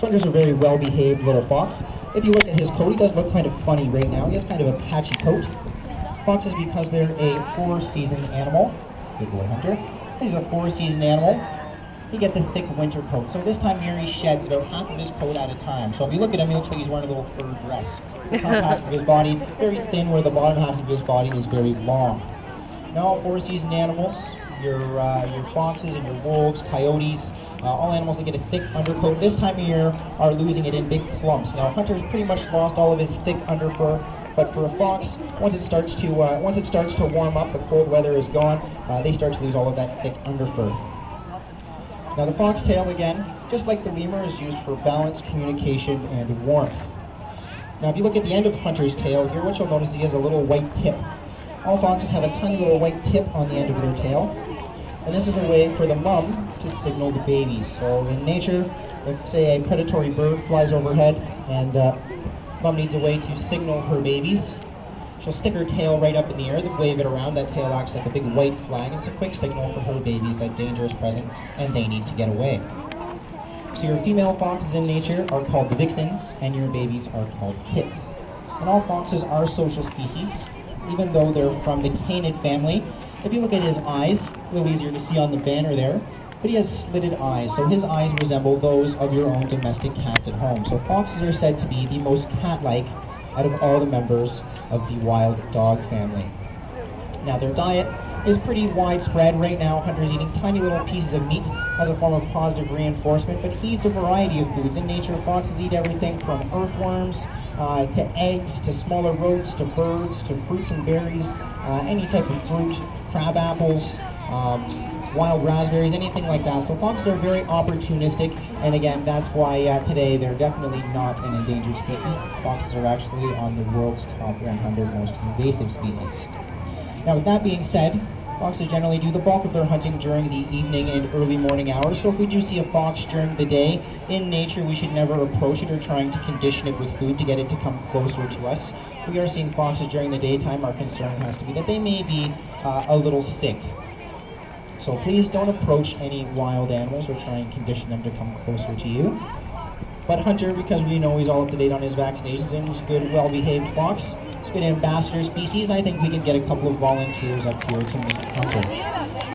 Hunter's a very well-behaved little fox. If you look at his coat, he does look kind of funny right now. He has kind of a patchy coat. Foxes, because they're a four-season animal, good boy Hunter, he's a four-season animal, he gets a thick winter coat. So this time of year he sheds about half of his coat at a time. So if you look at him, he looks like he's wearing a little fur dress. The top half of his body very thin, where the bottom half of his body is very long. Now, four-season animals, your foxes and your wolves, coyotes, all animals that get a thick undercoat this time of year are losing it in big clumps. Now, Hunter's pretty much lost all of his thick underfur, but for a fox, once it starts to warm up, the cold weather is gone, they start to lose all of that thick underfur. Now, the foxtail, again, just like the lemur, is used for balance, communication, and warmth. Now, if you look at the end of Hunter's tail here, what you'll notice is he has a little white tip. All foxes have a tiny little white tip on the end of their tail, and this is a way for the mom to signal the babies. So in nature, if say a predatory bird flies overhead and mom needs a way to signal her babies, she'll stick her tail right up in the air, then wave it around. That tail acts like a big white flag. It's a quick signal for her babies that danger is present and they need to get away. So your female foxes in nature are called the vixens, and your babies are called kits. And all foxes are social species, even though they're from the canid family. If you look at his eyes, a little easier to see on the banner there, but he has slitted eyes, so his eyes resemble those of your own domestic cats at home. So foxes are said to be the most cat-like out of all the members of the wild dog family. Now, their diet is pretty widespread. Right now, Hunter's eating tiny little pieces of meat as a form of positive reinforcement, but he eats a variety of foods. In nature, foxes eat everything from earthworms to eggs, to smaller rodents, to birds, to fruits and berries, any type of fruit, crab apples, wild raspberries, anything like that. So foxes are very opportunistic, and again, that's why today they're definitely not an endangered species. Foxes are actually on the world's top 100 most invasive species. Now, with that being said, foxes generally do the bulk of their hunting during the evening and early morning hours. So if we do see a fox during the day, in nature we should never approach it or trying to condition it with food to get it to come closer to us. If we are seeing foxes during the daytime, our concern has to be that they may be a little sick. So please don't approach any wild animals or try and condition them to come closer to you. But Hunter, because we know he's all up to date on his vaccinations and he's a good, well-behaved fox, he's been an ambassador species. I think we can get a couple of volunteers up here to meet Hunter.